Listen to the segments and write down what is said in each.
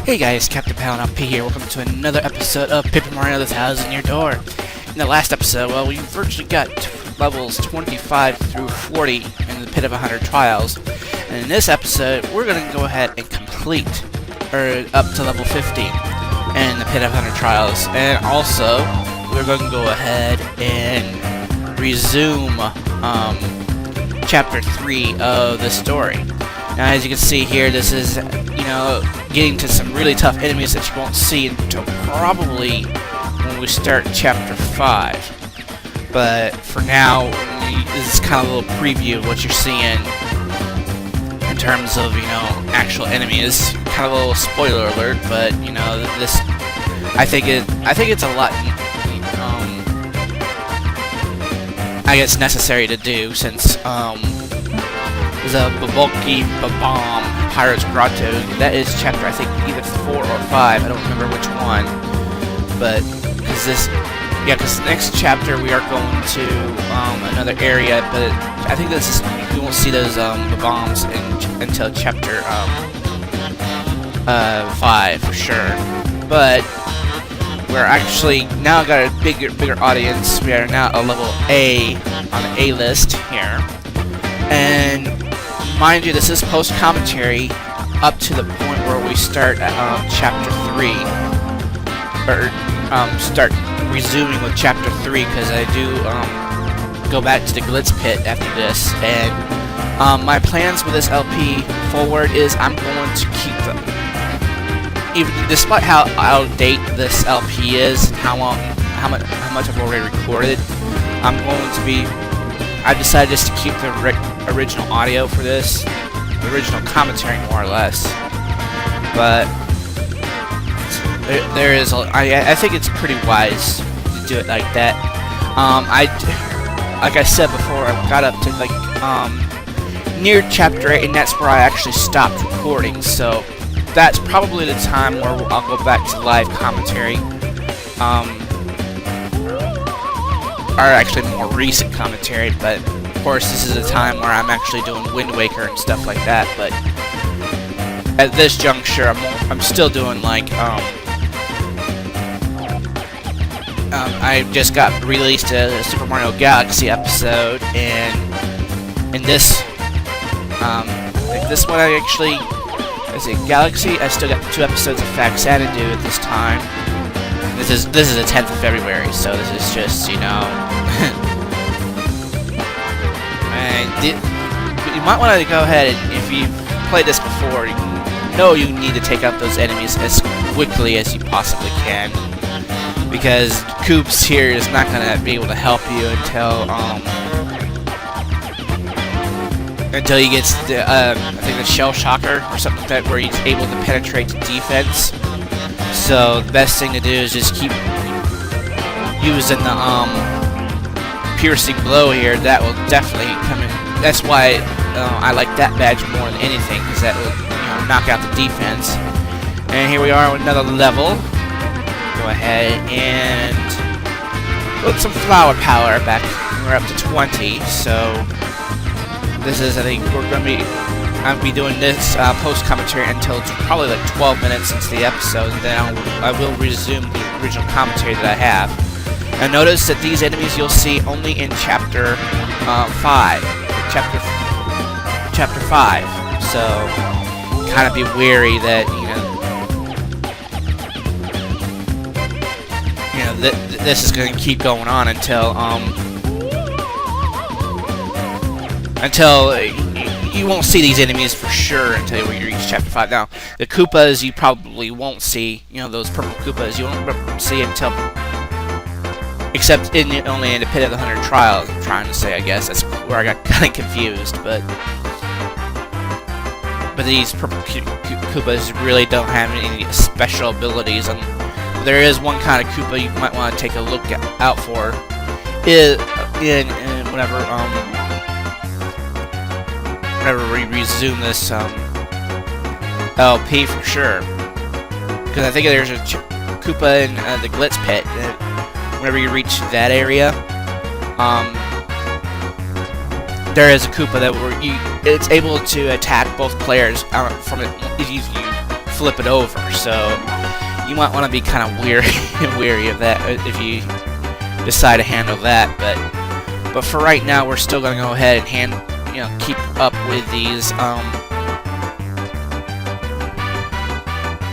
Hey guys, Captain Pound P here. Welcome to another episode of Paper Mario: The Thousand Year Door. In the last episode, well, we virtually got levels 25 through 40 in the Pit of 100 Trials. And in this episode, we're going to go ahead and complete, or up to level 50 in the Pit of 100 Trials. And also, we're going to go ahead and resume Chapter 3 of the story. Now, as you can see here, this is, getting to some really tough enemies that you won't see until probably when we start Chapter 5. But for now, this is kind of a little preview of what you're seeing in terms of, actual enemies. Kind of a little spoiler alert, but, this, I think it's a lot, I guess necessary to do, since, there's a Babolki Babam Pirate's Grotto. That is chapter, I think, either 4 or 5. I don't remember which one. But, because next chapter we are going to another area, but I think this is, you won't see those Babams until chapter 5 for sure. But we're actually now got a bigger audience. We are now a level A on the A list here. And mind you, this is post-commentary up to the point where we start at Chapter 3. Or start resuming with Chapter 3, because I do go back to the Glitz Pit after this. And my plans with this LP forward is I'm going to keep them. Even despite how out of date this LP is, how much I've already recorded, I've decided just to keep the original audio for this, the original commentary more or less. But there is, I think it's pretty wise to do it like that. Like I said before, I got up to near Chapter 8, and that's where I actually stopped recording. So that's probably the time where I'll go back to live commentary. Or actually more recent commentary, but of course this is a time where I'm actually doing Wind Waker and stuff like that. But at this juncture, I'm still doing like I just got released a Super Mario Galaxy episode, and in this like this one I actually, is it Galaxy? I still got 2 episodes of Faxana to do at this time. This is the 10th of February, so this is just, and you might want to go ahead and, if you've played this before, you need to take out those enemies as quickly as you possibly can, because Koops here is not going to be able to help you until he gets the, I think the Shell Shocker or something like that, where he's able to penetrate the defense. So the best thing to do is just keep using the piercing blow here. That will definitely come in. That's why I like that badge more than anything, because that will knock out the defense. And here we are with another level. Go ahead and put some flower power back. We're up to 20. So this is, I think, I'll be doing this post-commentary until probably like 12 minutes into the episode, and then I will resume the original commentary that I have. And notice that these enemies you'll see only in Chapter 5. Chapter 5. So, kind of be wary that, this is going to keep going on until you won't see these enemies for sure until you reach Chapter 5. Now, the Koopas you probably won't see, those purple Koopas you won't see until, except only in the Pit of the 100 Trials, I'm trying to say, I guess. That's where I got kind of confused, but these purple Koopas really don't have any special abilities, and there is one kind of Koopa you might want to take a look out for, in whenever we resume this LP for sure, because I think there's a Koopa in the Glitz Pit. Whenever you reach that area, there is a Koopa that it's able to attack both players from it if you flip it over. So you might want to be kind of weary of that if you decide to handle that. But for right now, we're still going to go ahead and keep up with these.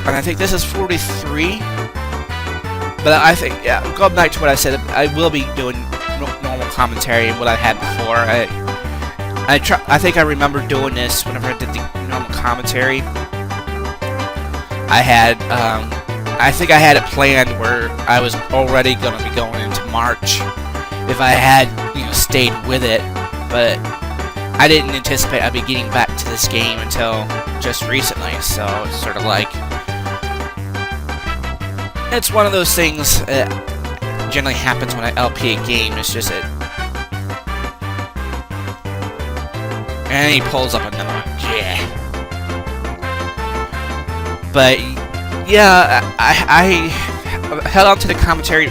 And I think this is 43. But I think, yeah, going back to what I said, I will be doing normal commentary, what I had before. I think I remember doing this whenever I did the normal commentary. I think I had it planned where I was already going to be going into March if I had, stayed with it. But I didn't anticipate I'd be getting back to this game until just recently. So it's sort of like, it's one of those things that generally happens when I LP a game. It's just that. And he pulls up another one. Yeah. But yeah, I held on to the commentary.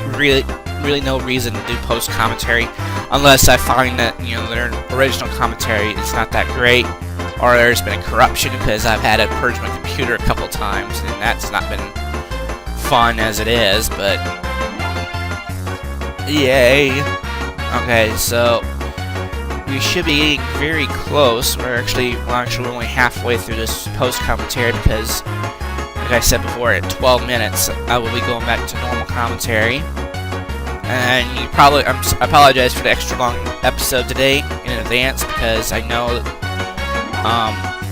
Really no reason to do post commentary unless I find that their original commentary is not that great, or there's been a corruption, because I've had to purge my computer a couple times and that's not been fun as it is. But yay. Okay, so we should be getting very close. We're actually only halfway through this post commentary, because like I said before, at 12 minutes I will be going back to normal commentary. And I apologize for the extra long episode today in advance, because I know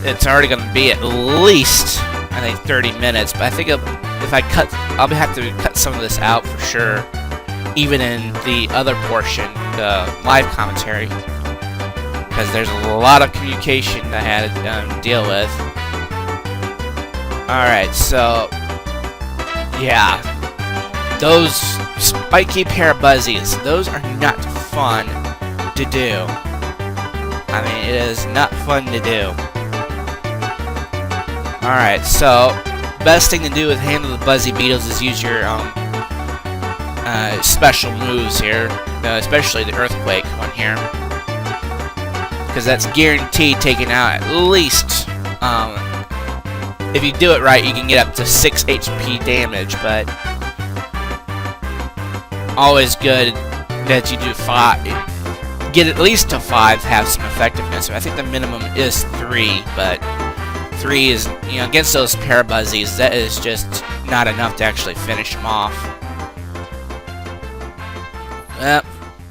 it's already going to be at least, I think, 30 minutes. But I think if I cut, I'll have to cut some of this out for sure, even in the other portion, the live commentary, because there's a lot of communication I had to deal with. Alright, so yeah, those spiky pair of buzzies, those are not fun to do. I mean, it is not fun to do. Alright, so best thing to do with handle the buzzy beetles is use your special moves here, especially the earthquake one here, because that's guaranteed taking out at least, if you do it right, you can get up to 6 HP damage, but always good that you do 5. Get at least to 5, have some effectiveness. I think the minimum is 3, but 3 is, against those pair of buzzies, that is just not enough to actually finish them off. Yep,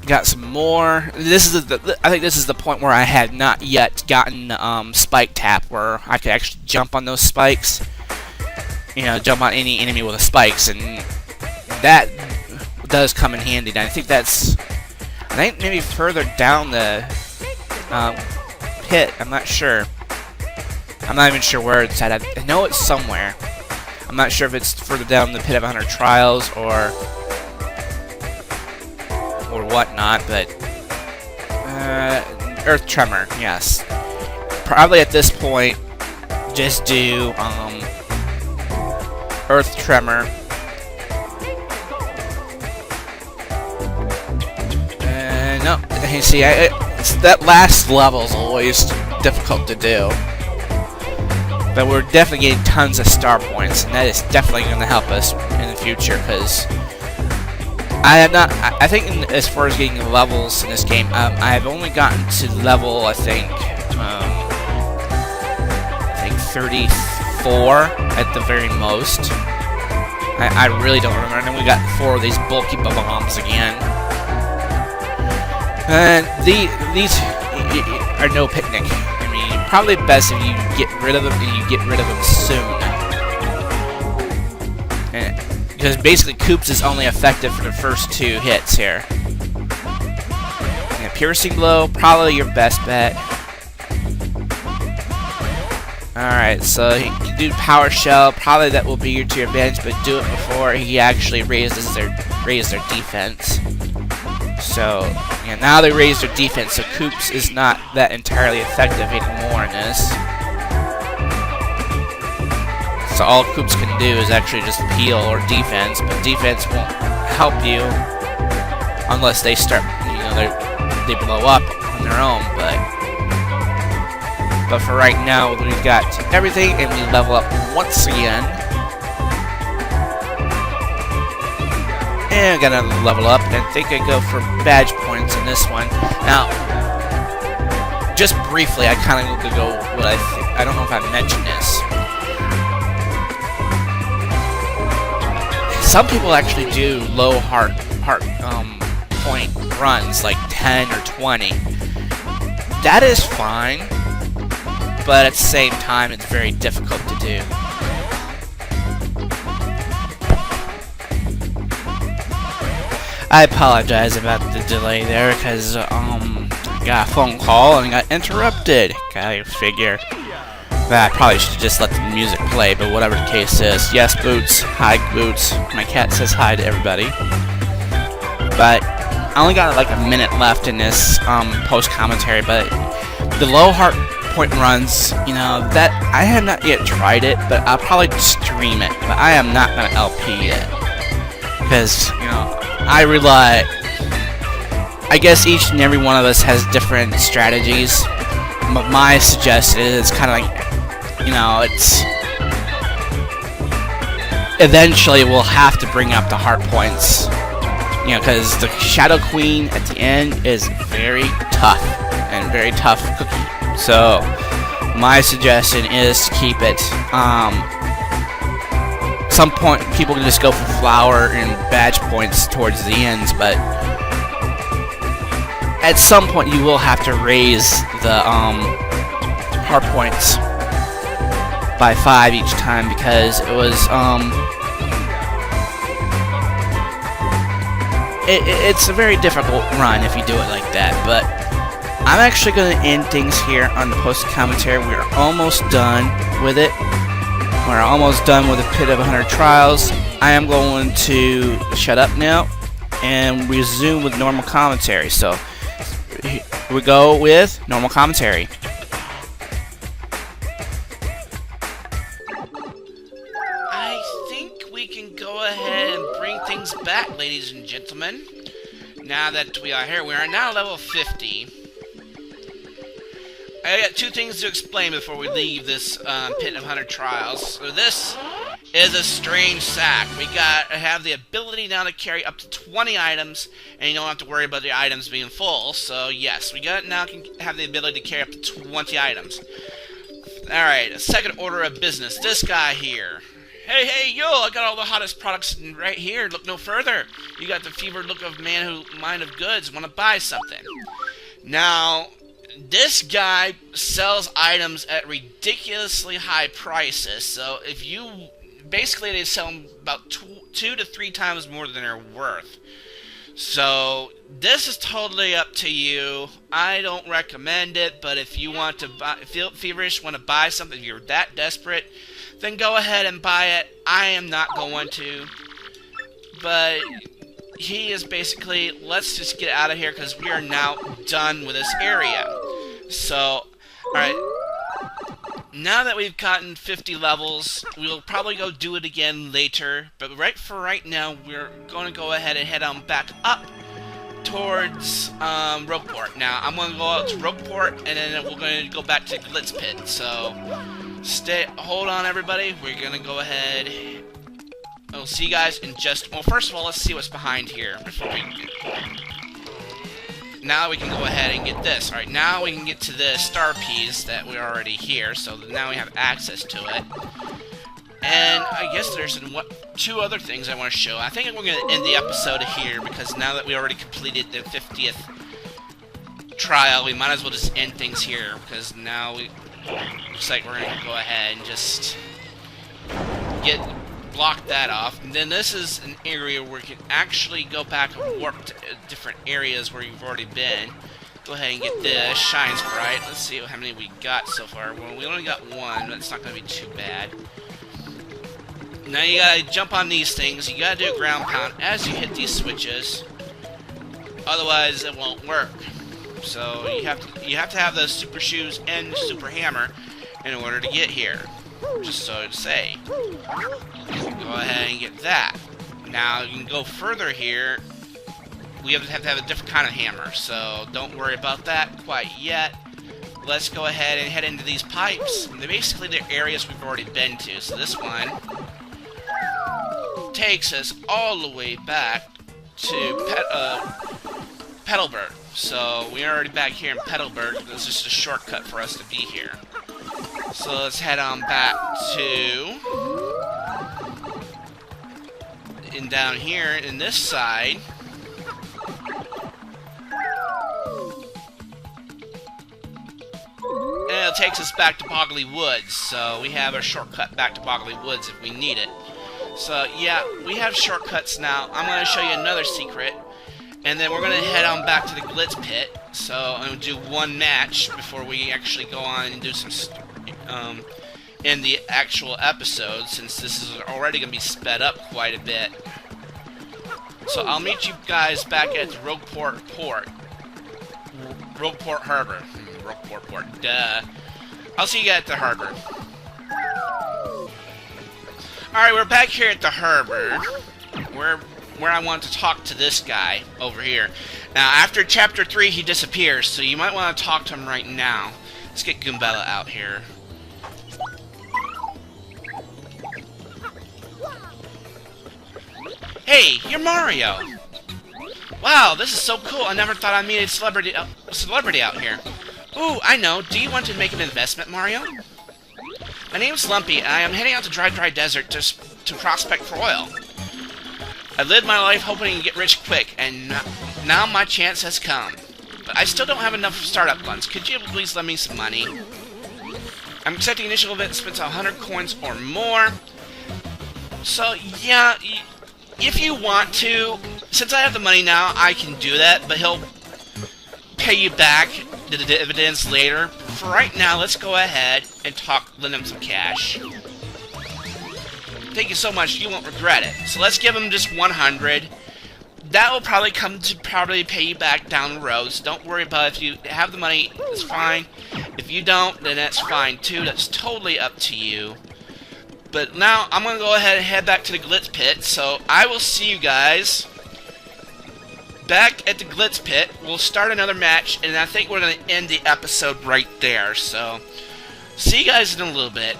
got some more. This is I think this is the point where I had not yet gotten spike tap, where I could actually jump on those spikes. Jump on any enemy with the spikes, and that does come in handy. And I think maybe further down the pit. I'm not sure. I'm not even sure where it's at. I know it's somewhere. I'm not sure if it's further down the pit of 100 trials or whatnot, but Earth Tremor, yes. Probably at this point, just do Earth Tremor. No, you see, that last level is always difficult to do. But we're definitely getting tons of star points, and that is definitely going to help us in the future, because I think as far as getting levels in this game, I have only gotten to level, I think 34 at the very most. I really don't remember. And then we got 4 of these bulky bombs again. And these are no picnic. I mean, probably best if you get rid of them, and you get rid of them soon. Because basically Koops is only effective for the first 2 hits here. And Piercing Blow, probably your best bet. Alright, so you can do Power Shell, probably that will be to your advantage, but do it before he actually raises their defense. So, yeah, now they raise their defense, so Koops is not that entirely effective anymore in this. So all Koops can do is actually just peel or defense, but defense won't help you unless they start, they blow up on their own, but for right now, we've got everything, and we level up once again. And I got another level up, and I think I go for badge points in this one. Now, just briefly, I kind of go what I think. I don't know if I mentioned this. Some people actually do low heart point runs, like 10 or 20. That is fine, but at the same time, it's very difficult to do. I apologize about the delay there, because I got a phone call and got interrupted. I figure that I probably should just let the music play, but whatever the case is. Yes, Boots. Hi, Boots. My cat says hi to everybody. But I only got like a minute left in this post-commentary, but the low heart point runs, you know, that I have not yet tried it, but I'll probably stream it, but I am not going to LP it. Because, you know, I guess each and every one of us has different strategies. But my suggestion is kind of like, you know, it's eventually we'll have to bring up the heart points, you know, because the Shadow Queen at the end is very tough and very tough cookie. So my suggestion is to keep it. Some point people can just go for flower and badge points towards the ends, but at some point you will have to raise the heart points by 5 each time, because it was it's a very difficult run if you do it like that. But I'm actually going to end things here on the post commentary. We're almost done with it. We're almost done with the Pit of 100 Trials. I am going to shut up now and resume with normal commentary. So we go with normal commentary. I think we can go ahead and bring things back, ladies and gentlemen. Now that we are here, we are now level 50. I got two things to explain before we leave this Pit of 100 Trials. So this is a strange sack. We have the ability now to carry up to 20 items, and you don't have to worry about the items being full. So yes, we now can have the ability to carry up to 20 items. Alright, a second order of business. This guy here. Hey, yo, I got all the hottest products right here. Look no further. You got the fevered look of mind of goods. Want to buy something. Now, this guy sells items at ridiculously high prices, so if you... Basically, they sell them about 2 to 3 times more than they're worth. So, this is totally up to you. I don't recommend it, but if you want to feel feverish, want to buy something, if you're that desperate, then go ahead and buy it. I am not going to. But he is basically, let's just get out of here because we are now done with this area. So, alright. Now that we've gotten 50 levels, we'll probably go do it again later. But right now, we're going to go ahead and head on back up towards Rogueport. Now, I'm going to go out to Rogueport, and then we're going to go back to Glitz Pit. So, hold on, everybody. We're going to go ahead. I'll see you guys in just... Well, first of all, let's see what's behind here before we... Now we can go ahead and get this. Alright, now we can get to the star piece that we're already here, so now we have access to it. And I guess there's 2 other things I want to show. I think we're going to end the episode here, because now that we already completed the 50th trial, we might as well just end things here, because now looks like we're going to go ahead and just block that off. And then this is an area where you can actually go back and warp to different areas where you've already been. Go ahead and get the Shine Sprite. Let's see how many we got so far. Well, we only got 1, but it's not going to be too bad. Now you gotta jump on these things. You gotta do a ground pound as you hit these switches. Otherwise, it won't work. So you have to have those super shoes and super hammer in order to get here. Just so to say. Go ahead and get that. Now you can go further here. We have to have a different kind of hammer, so don't worry about that quite yet. Let's go ahead and head into these pipes. They're basically the areas we've already been to. So this one takes us all the way back to Petalburg. So we are already back here in Petalburg. This is just a shortcut for us to be here. So let's head on back to... And down here in this side... And it takes us back to Boggly Woods, so we have a shortcut back to Boggly Woods if we need it. So, yeah, we have shortcuts now. I'm going to show you another secret, and then we're going to head on back to the Glitz Pit. So, I'm going to do one match before we actually go on and do some in the actual episode, since this is already going to be sped up quite a bit. So, I'll meet you guys back at the Rogueport Harbor. Rogueport Port, duh. I'll see you guys at the harbor. Alright, we're back here at the harbor, where I want to talk to this guy over here. Now, after Chapter 3, he disappears, so you might want to talk to him right now. Let's get Goombella out here. Hey, you're Mario! Wow, this is so cool. I never thought I'd meet a celebrity out here. Ooh, I know. Do you want to make an investment, Mario? My name's Lumpy, and I am heading out to Dry Desert to prospect for oil. I lived my life hoping to get rich quick, and now my chance has come. But I still don't have enough startup funds. Could you please lend me some money? I'm accepting initial investments of 100 coins or more. So, yeah, if you want to, since I have the money now, I can do that, but he'll pay you back the dividends later. For right now, let's go ahead and lend him some cash. Thank you so much, you won't regret it. So let's give him just 100. That will probably come to pay you back down the road, so don't worry about it. If you have the money, it's fine. If you don't, then that's fine too. That's totally up to you. But now, I'm going to go ahead and head back to the Glitz Pit, so I will see you guys back at the Glitz Pit. We'll start another match, and I think we're going to end the episode right there. So, see you guys in a little bit.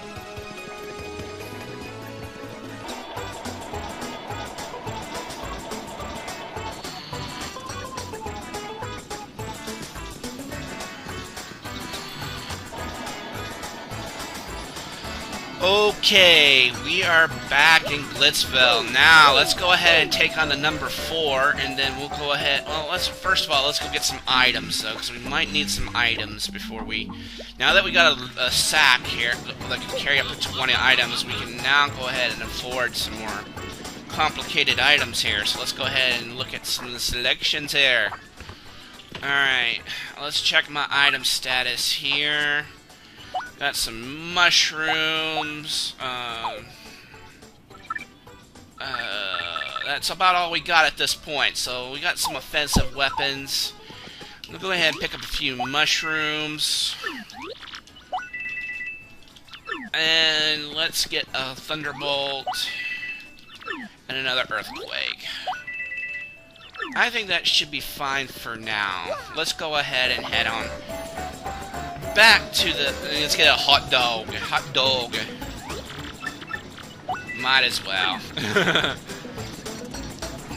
Okay, we are back in Glitzville. Now, let's go ahead and take on the number 4, and then we'll go ahead... Well, first of all, let's go get some items, though, because we might need some items before we... Now that we got a sack here that can carry up to 20 items, we can now go ahead and afford some more complicated items here. So let's go ahead and look at some of the selections here. Alright, let's check my item status here. Got some mushrooms. That's about all we got at this point. So we got some offensive weapons. We'll go ahead and pick up a few mushrooms. And let's get a thunderbolt and another earthquake. I think that should be fine for now. Let's go ahead and head on back to the... Let's get a hot dog. Hot dog. Might as well.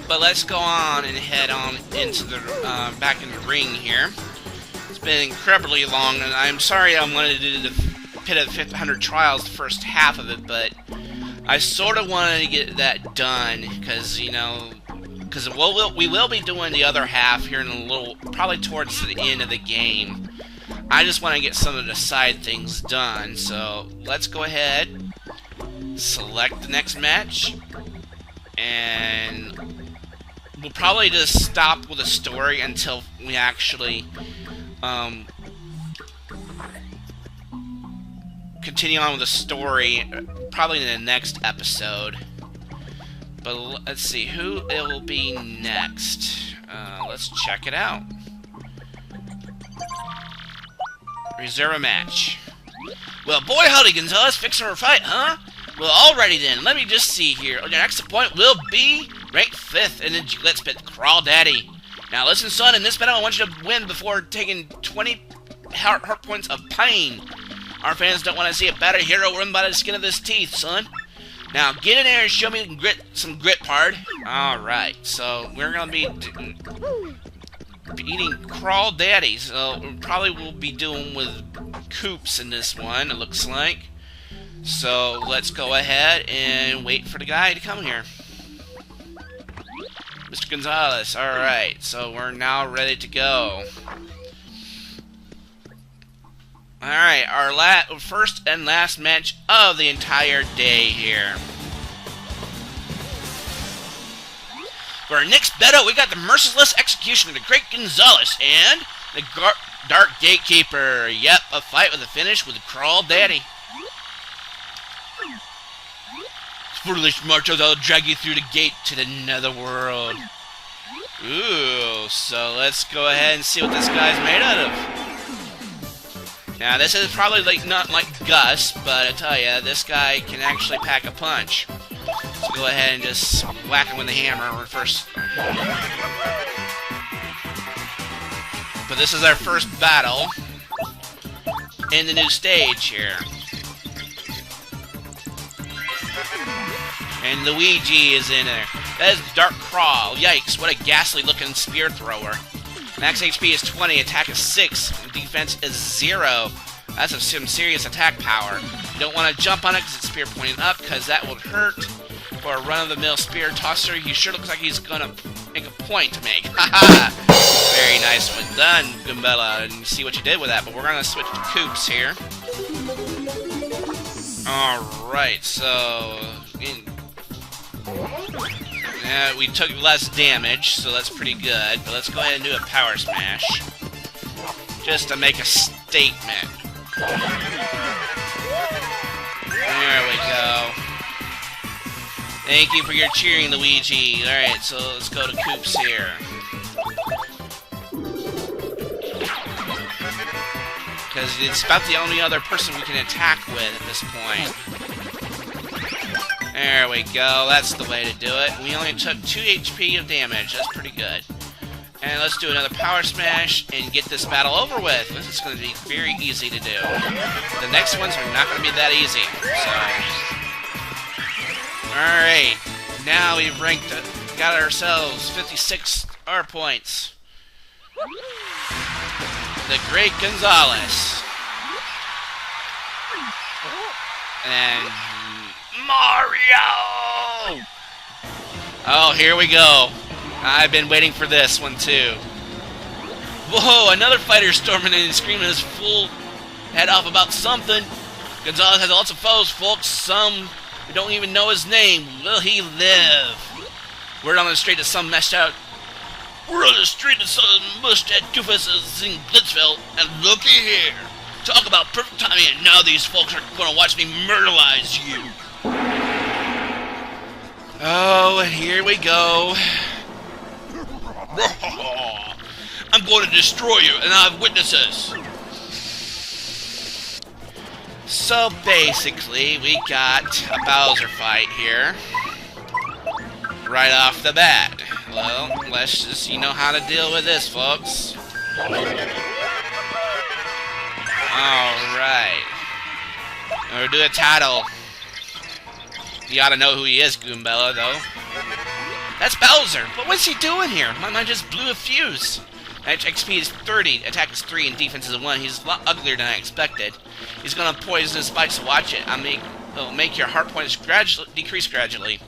But let's go on and head on into the... back in the ring here. It's been incredibly long, and I'm sorry I wanted to do the Pit of 500 Trials, the first half of it, but I sort of wanted to get that done, because, you know... Because we will be doing the other half here in a little... Probably towards the end of the game. I just want to get some of the side things done, so let's go ahead, select the next match, and we'll probably just stop with the story until we actually continue on with the story, probably in the next episode. But let's see, who it will be next. Let's check it out. Reserve a match. Well, boy howdy, Gonzalez, fixing for a fight, huh? Well, alrighty then, let me just see here. Your next opponent will be ranked 5th in the Glitz Pit, Crawl Daddy. Now listen, son, in this battle I want you to win before taking 20 heart points of pain. Our fans don't want to see a battered hero run by the skin of his teeth, son. Now, get in there and show me some grit, pard. Alright, so we're going to be eating Crawl Daddy. So, probably we'll be doing with Coops in this one, it looks like. So, let's go ahead and wait for the guy to come here. Mr. Gonzalez, alright, so we're now ready to go. Alright, our first and last match of the entire day here. For our next battle, we got the merciless execution of the Great Gonzalez and the Dark Gatekeeper. Yep, a fight with a finish with the Crawl Daddy. Foolish marchers, I'll drag you through the gate to the netherworld. Ooh, so let's go ahead and see what this guy's made out of. Now, this is probably not like Gus, but I tell ya, this guy can actually pack a punch. So go ahead and just whack him with the hammer first. But this is our first battle in the new stage here. And Luigi is in there. That is Dark Crawl. Yikes, what a ghastly looking spear thrower. Max HP is 20, attack is 6, defense is 0. That's some serious attack power. You don't want to jump on it because it's spear pointing up, because that would hurt. For a run-of-the-mill spear tosser, he sure looks like he's going to make a point to make. Haha! Very nice one done, Goombella. And see what you did with that, but we're going to switch to Coops here. Alright, so... we took less damage, so that's pretty good. But let's go ahead and do a power smash. Just to make a statement. There we go. Thank you for your cheering, Luigi. Alright, so let's go to Coops here. Because it's about the only other person we can attack with at this point. There we go, that's the way to do it. We only took 2 HP of damage, that's pretty good. And let's do another power smash and get this battle over with. This is going to be very easy to do. The next ones are not going to be that easy, so... Alright, now we've got ourselves 56 R points. The Great Gonzalez. And... Mario! Oh, here we go. I've been waiting for this one, too. Whoa, another fighter storming in and screaming his full head off about something. Gonzalez has lots of foes, folks. Some we don't even know his name. Will he live? We're on the street to some meshed out... We're on the street to some mushed out doofuses in Glitzville, and looky here. Talk about perfect timing, and now these folks are going to watch me murderize you. Oh, and here we go. I'm going to destroy you, and I have witnesses. So basically, we got a Bowser fight here. Right off the bat. Well, let's just see how to deal with this, folks. Alright. We'll do a title. You ought to know who he is, Goombella, though. That's Bowser! But what's he doing here? My mind just blew a fuse. XP is 30, attack is 3, and defense is 1. He's a lot uglier than I expected. He's gonna poison his spikes, so watch it. It'll make your heart points decrease gradually.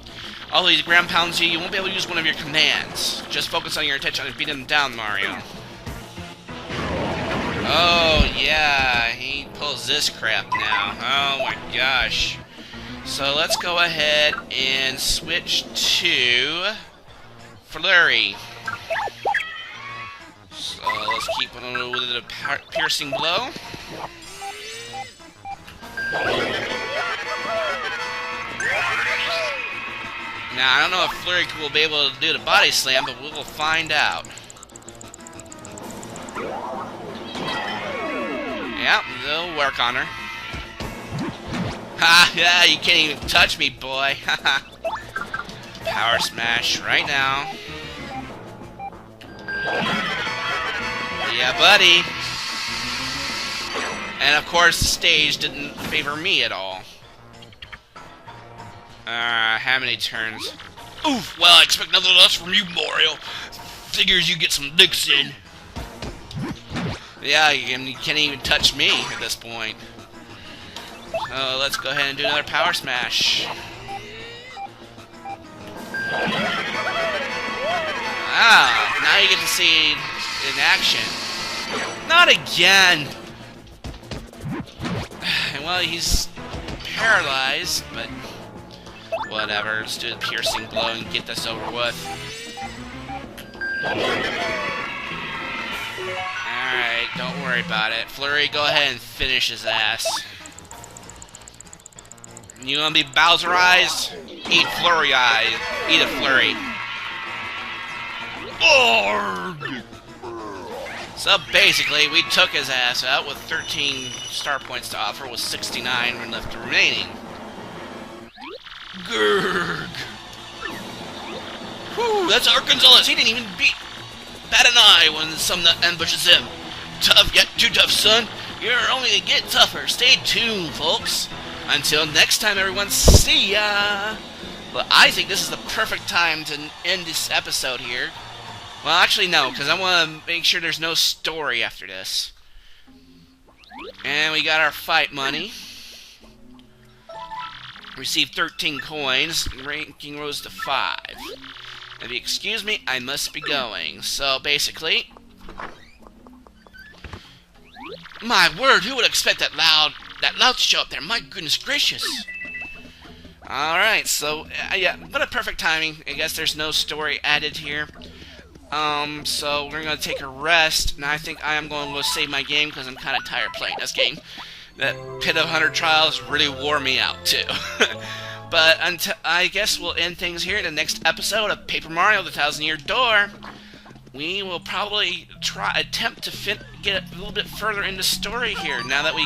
Although he ground pounds you, you won't be able to use one of your commands. Just focus on your attention and beat him down, Mario. Oh, yeah, he pulls this crap now. Oh my gosh. So let's go ahead and switch to Flurry. So let's keep on with a piercing blow. Now, I don't know if Flurry will be able to do the body slam, but we will find out. Yep, they'll work on her. Ha! Yeah, you can't even touch me, boy. Haha. Power smash right now. Yeah, buddy. And of course, the stage didn't favor me at all. How many turns? Oof, well, I expect nothing less from you, Mario. Figures you get some licks in. Yeah, you can't even touch me at this point. So let's go ahead and do another power smash. Ah, now you get to see it in action. Not again! Well, he's paralyzed, but whatever. Let's do the piercing blow and get this over with. Alright, don't worry about it. Flurry, go ahead and finish his ass. You wanna be Bowserized? Eat Flurry Eyes. Eat a Flurry. So basically, we took his ass out with 13 star points to offer, with 69 left remaining. Grrrg. Whew, that's Arkansas. He didn't even bat an eye when some nut ambushes him. Tough, yet too tough, son. You're only gonna get tougher. Stay tuned, folks. Until next time, everyone, see ya! Well, I think this is the perfect time to end this episode here. Well, actually, no, because I want to make sure there's no story after this. And we got our fight money. Received 13 coins. Ranking rose to 5. If you excuse me, I must be going. So, basically... My word, who would expect that loud to show up there? My goodness gracious. Alright, so, yeah, what a perfect timing. I guess there's no story added here. So we're going to take a rest, and I think I am going to go save my game because I'm kind of tired playing this game. That Pit of 100 Trials really wore me out, too. But I guess we'll end things here in the next episode of Paper Mario: The Thousand-Year Door. We will probably attempt to get a little bit further into story here, now that we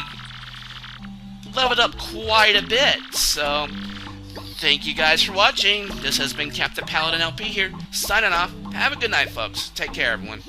leveled up quite a bit. So, thank you guys for watching. This has been Captain Paladin LP here, signing off. Have a good night, folks. Take care, everyone.